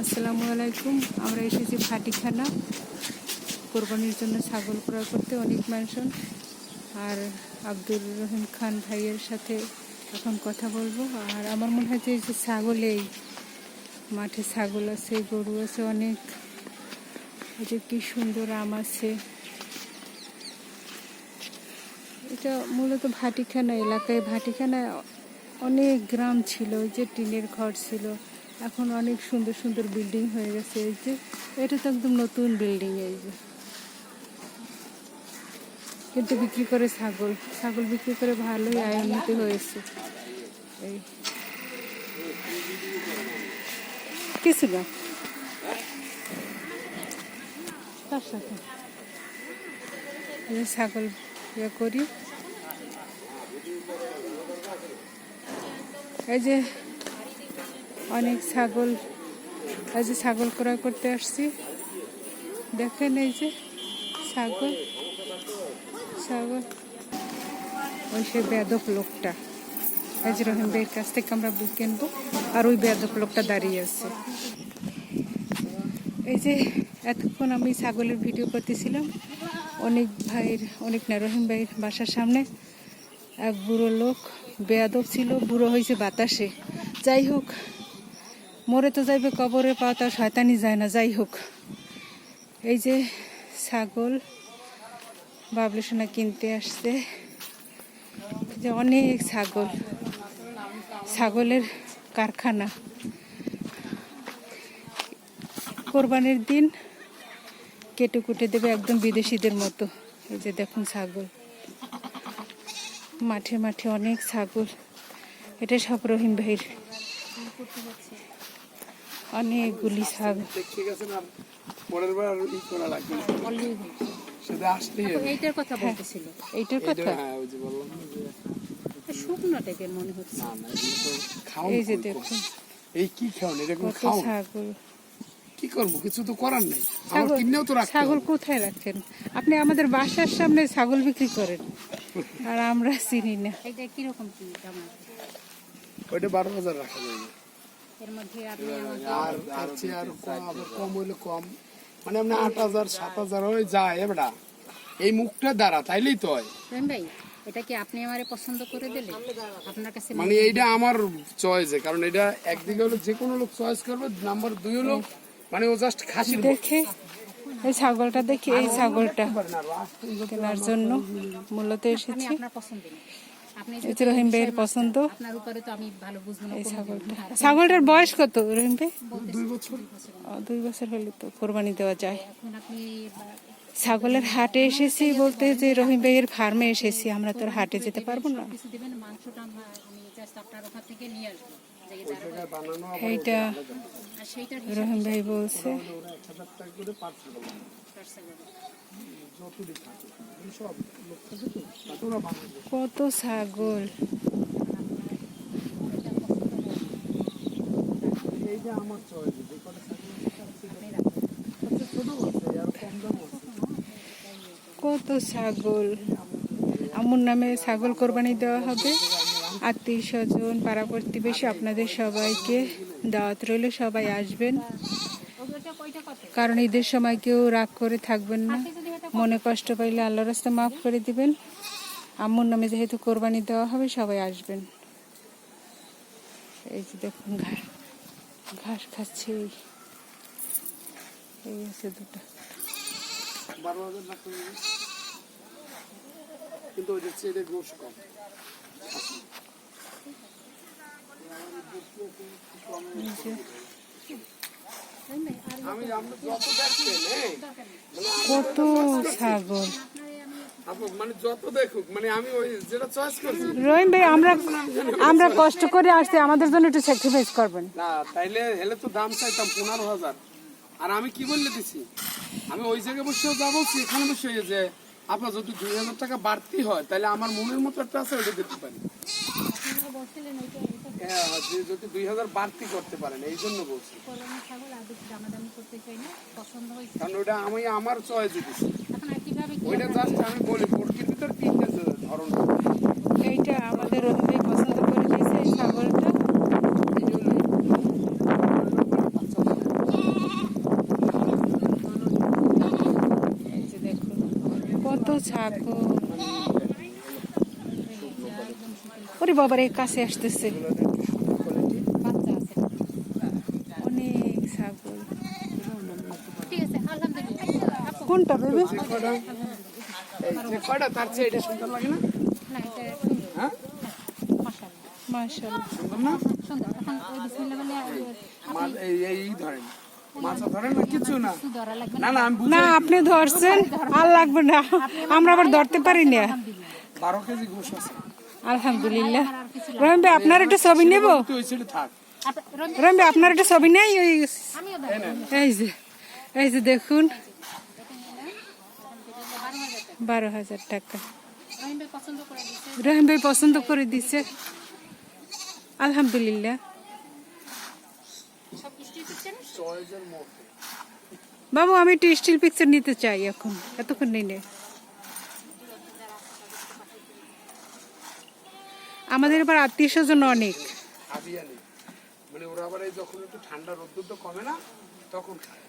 আসসালামু আলাইকুম। আমরা এসেছি ভাটিখানা কোরবানির জন্য ছাগল ক্রয় করতে অনেক মানুষজন। আর আব্দুর রহিম খান ভাইয়ের সাথে এখন কথা বলবো। আর আমার মনে হয় যে ছাগল এই মাঠে ছাগল আছে, গরু আছে অনেক। এই যে কি সুন্দর আম আছে। এটা মূলত ভাটিখানা এলাকায়। ভাটিখানায় অনেক গ্রাম ছিল, ওই যে টিনের ঘর ছিল, এখন অনেক সুন্দর সুন্দর বিল্ডিং হয়ে গেছে। এই যে এটা তো একদম নতুন বিল্ডিং। এই যে কিন্তু বিক্রি করে ছাগল বিক্রি করে ভালোই আয় উন্নতি হয়েছে। এই কিছু না তার সাথে ছাগল ইয়ে করি। এই যে অনেক ছাগল, এই যে ছাগল ক্রয় করতে আসছি। দেখেন এই যে ছাগল ওই সে বেদক লোকটা, এই যে রহিম ভাইয়ের কাছ থেকে আমরা কিনবো। আর ওই বেদক লোকটা দাঁড়িয়ে আছে। এই যে এতক্ষণ আমি ছাগলের ভিডিও করতেছিলাম, অনেক না রহিম ভাইয়ের বাসার সামনে এক বুড়ো লোক বেয়াদব ছিল। বুড়ো হয়েছে বাতাসে। যাই হোক, মরে তো যাইবে, কবরে পাওয়া তার শয়তানি যায় না। যাই হোক, এই যে ছাগল বাবলু সোনা কিনতে আসছে। যে অনেক ছাগলের কারখানা। কোরবানির দিন কেটে কুটে দেবে একদম বিদেশিদের মতো। এই যে দেখুন ছাগল, মাঠে মাঠে অনেক ছাগল। এটা সব রহিম ভাইয়ের অনেকগুলি ছাগল। এইটার কথা বলতেছিল, এইটার কথা শুকনো টাইপের মনে হচ্ছে। এই যে দেখুন, এই কি খাওন, এটা কোন কত ছাগল। কি করবো, কিছু তো করার নেই। আমার কিনেও তো রাখতে হবে। ছাগল কোথায় রাখেন আপনি? আমাদের বাসার সামনে ছাগল বিক্রি করেন আর আমরা চিনি না। এটা কিরকম কি দাম? ওইটা 12,000 রাখা যাবে। এর মধ্যে আর কম হইলে কম, মানে আপনি 8,000 7,000 হয়ে যায়। এবারে এই মুখটা দ্বারা তাইলেই তো হয় ভাই। এটা কি আপনি আমারে পছন্দ করে দিলেন? আপনার কাছে মানে এইটা আমার চয়েসে, কারণ এটা একদিকে হলো যে কোনো লোক চয়েস করবে, নাম্বার 2 হলো মানে ও জাস্ট খাসির দেখে এই ছাগলটা দেখি। এই ছাগলটা কেনার জন্য মূলত এসেছি। এই যে রহিম ভাইয়ের পছন্দ এই ছাগলটা। ছাগলটার বয়স কত রহিম ভাই? 2 বছর। 2 বছর হলে তো কোরবানি দেওয়া যায়। ছাগলের হাটে এসেছি বলতে যে রহিম ভাইয়ের ফার্মে এসেছি। আমরা তো হাটে যেতে পারবো না। এইটা রহিম ভাই বলছে কত ছাগল। কত ছাগল। আম্মুর নামে ছাগল কোরবানি দেওয়া হবে। আত্মীয় স্বজন, পাড়া প্রতিবেশী, আপনাদের সবাইকে দাওয়াত রইল। সবাই আসবেন, কারণ ঈদের সময় কেউ রাগ করে থাকবেন না। মনে কষ্ট পাইলে আল্লাহর রাস্তায় মাফ করে দিবেন। আম্মুর নামে যেহেতু কোরবানি দেওয়া হবে, সবাই আসবেন। এই যে দেখুন ঘাস খাচ্ছে। এই আছে দুটো। কিন্তু ওই যে এটা গোশ কম। কত ছাগল। মানে যত দেখুক, মানে আমি ওই যেটা চয়েস করছি। রহিম ভাই, আমরা কষ্ট করে আসছি, আমাদের জন্য একটু স্যাক্রিফাইস করবেন না? তাইলে হেলে তো দাম চাইতাম 15,000। আর আমি কি বললে দিছি, আমি ওই জায়গায় বসেও যা বলছি এখানে বসে যে আপনার যদি 2,000 টাকা বাড়তি হয় তাহলে আমার মনের মতো একটা আছে, ওইটা দিতে পারি। হ্যাঁ, যদি 2,000 বাড়তি করতে পারেন, এই জন্য বলছি। কারণ ওইটা আমি আমার চয়েসে দিচ্ছি। ওইটা জাস্ট আমি বলি প্রকৃতির ভিতর 3টে ধরন। এইটা আমাদের রহিম ভাই পছন্দ করে দিয়েছে এই ছাগলটা। ছাগল, ওরে বাবার এই কাছে আসতেছে, অনেক ছাগল। কোনটা বেবি? যে কয়টা তার চেয়ে এটা সুন্দর লাগে না? হ্যাঁ মাশাআল্লাহ, সুন্দর না? এই ধরেন মাছা ধরেন না, কিছু না। না না আমি না আপনি ধরছেন, আর লাগবে না, আমরা আবার ধরতে পারি না। 12 কেজি গোশ আছে। আলহামদুলিল্লাহ। রহিম ভাই আপনার একটা ছবি নেব? তুই ওই সাইডে থাক। রহিম ভাই আপনার একটা ছবি নেই? এই যে দেখুন, 12,000 টাকা রহিম ভাই পছন্দ করে দিচ্ছে। আলহামদুলিল্লাহ। বাবু আমি একটু স্টিল পিকচার নিতে চাই, এখন এতক্ষণ নেই নে। আমাদের এবার আত্মীয় স্বজন অনেক। আবিয়ানি মানে ওরা আবার এই যখন একটু ঠান্ডা রোদ্দুর তো কমে না তখন খায়।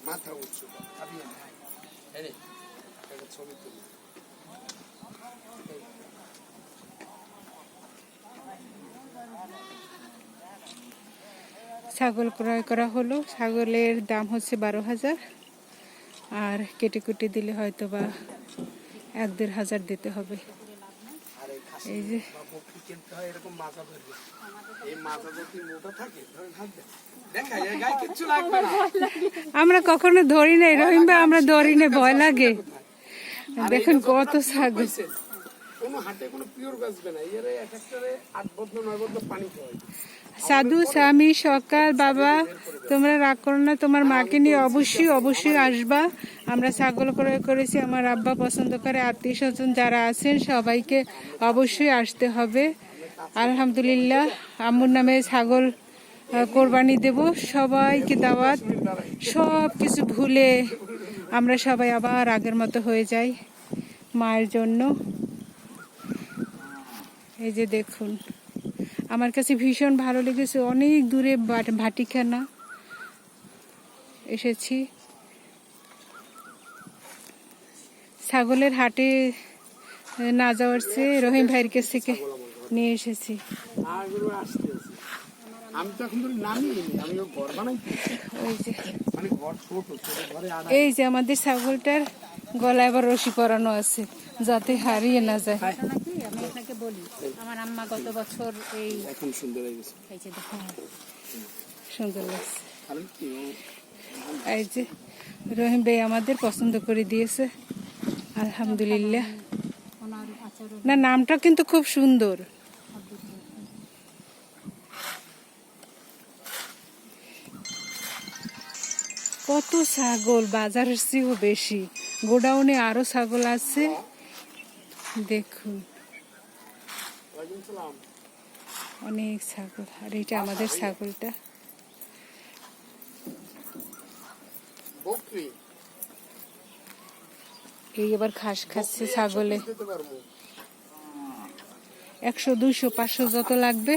মাথা উঁচু আবিয়ানি। এই রে, একটা ছবি তুলি। ছাগল ক্রয় করা হলো। ছাগলের দাম হচ্ছে 12,000, আর কেটে কুটে দিলে হয়তো বা 1-1.5 হাজার দিতে হবে। আর এই খাসি এই যে বা বকরি কিনতে হয় এরকম মাজা ধরবে। এই মাজা যদি মোটা থাকে ধরেন হাত দেন। দেখা এই গায়ে কিচ্ছু লাগবে না। আমরা কখনো ধরি নাই রহিম ভাই, আমরা ধরি না, ভয় লাগে। দেখুন কত ছাগল। কোনো হাটে কোনো পিওর বেচবে না। এর এক একটারে 8 বছর 9 বছর পানি খাওয়ায়। সাধু স্বামী সকাল, বাবা তোমরা রাগ করো না, তোমার মাকে নিয়ে অবশ্যই আসবা। আমরা ছাগল ক্রয় করেছি, আমার আব্বা পছন্দ করে, আত্মীয় স্বজন যারা আছেন সবাইকে অবশ্যই আসতে হবে। আলহামদুলিল্লাহ, আম্মুর নামে ছাগল কোরবানি দেব, সবাইকে দাওয়াত। সব কিছু ভুলে আমরা সবাই আবার আগের মতো হয়ে যাই মায়ের জন্য। এই যে দেখুন, আমার কাছে ভীষণ ভালো লেগেছে। অনেক দূরে ভাটিখানা এসেছি, ছাগলের হাটে না যাওয়ার চেয়ে রহিম ভাইয়ের কাছ থেকে নিয়ে এসেছি। আগরু আসতে আছে। আমি তো এখন ধরে নামিয়ে নিই, আমি ঘর বানাইছি। ওই যে মানে ঘর ছোট ছোট ঘরে আড়া। এই যে আমাদের ছাগলটার গলায় আবার রশি পরানো আছে যাতে হারিয়ে না যায়। আমি আপনাকে বলি, আমার আম্মা গত বছর এই এখন সুন্দর হয়ে গেছে। খাইছে, দেখুন সুন্দর লাগছে। কারণ কি এই যে রহিম ভাই আমাদের পছন্দ করে দিয়েছে, আলহামদুলিল্লাহ। ওনার আচরণ না নামটা কিন্তু খুব সুন্দর। কত ছাগল, বাজারের চেয়েও বেশি। গোডাউনে আরো ছাগল আছে, দেখুন অনেক ছাগল। আর এটা আমাদের ছাগলটা। বকরি এই এবার ঘাস খাচ্ছে ছাগলে। দিতে পারবো। 100, 200, 500 যত লাগবে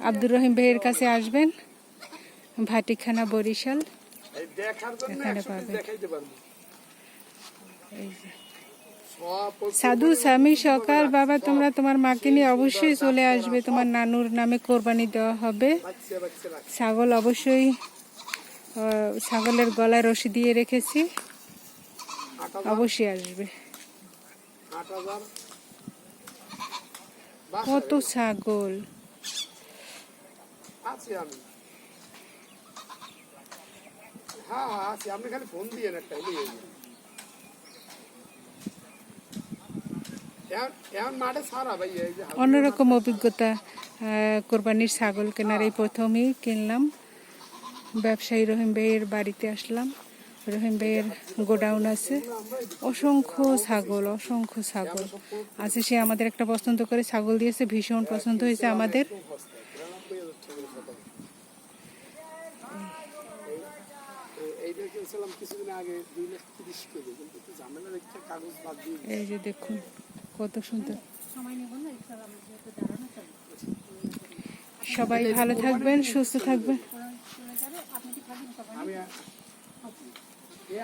আব্দুর রহিম ভাইয়ের কাছে আসবেন, ভাটিখানা, বরিশাল, এই দেখার জন্য এখানে 100 পিস পাবেন। দেখাইতে পারবো। এই যে সব সাধু স্বামী সকাল, বাবা তোমরা তোমার মাকে নিয়ে অবশ্যই চলে আসবে, তোমার নানুর নামে কোরবানি দেওয়া হবে। বাচ্চা বাচ্চা রাখছে। ছাগল অবশ্যই ছাগলের গলায় রশি দিয়ে রেখেছি, 8,000 অবশ্যই আসবে। 8,000 কত ছাগল। আছি আমি। হ্যাঁ আছি, আপনি খালি ফোন দিয়ে একটা এখন মাঠে সারা ভাই এই যে অন্যরকম অভিজ্ঞতা। কোরবানির ছাগল কেনার এই প্রথমেই কিনলাম। ব্যবসায়ী রহিম ভাইয়ের বাড়িতে আসলাম। রহিম ভাইয়ের গোডাউন আছে, অসংখ্য ছাগল আছে। সে আমাদের একটা পছন্দ করে ছাগল দিয়েছে, ভীষণ পছন্দ হয়েছে আমাদের। এইটা কিনছিলাম কিছুদিন আগে 2,30,000 করে, কিন্তু একটু ঝামেলা দেখতে কাগজ বাদ দিয়ে এই যে দেখুন কত সুন্দর। সময় নেব না, ইনশাআল্লাহ আমাদের একটু দাঁড়ানো চলবে। সবাই ভালো থাকবেন, সুস্থ থাকবেন। চলে যাবে, আপনি কি থাকবেন সবাই? আমি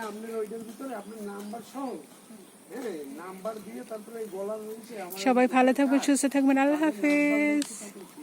আপনার ওইটার ভিতরে আপনার নাম্বার সহ, হ্যাঁ, নাম্বার দিয়ে তারপরে এই গলার রয়েছে আমার সবাই ভালো থাকবেন, সুস্থ থাকবেন, আল্লাহ হাফেজ।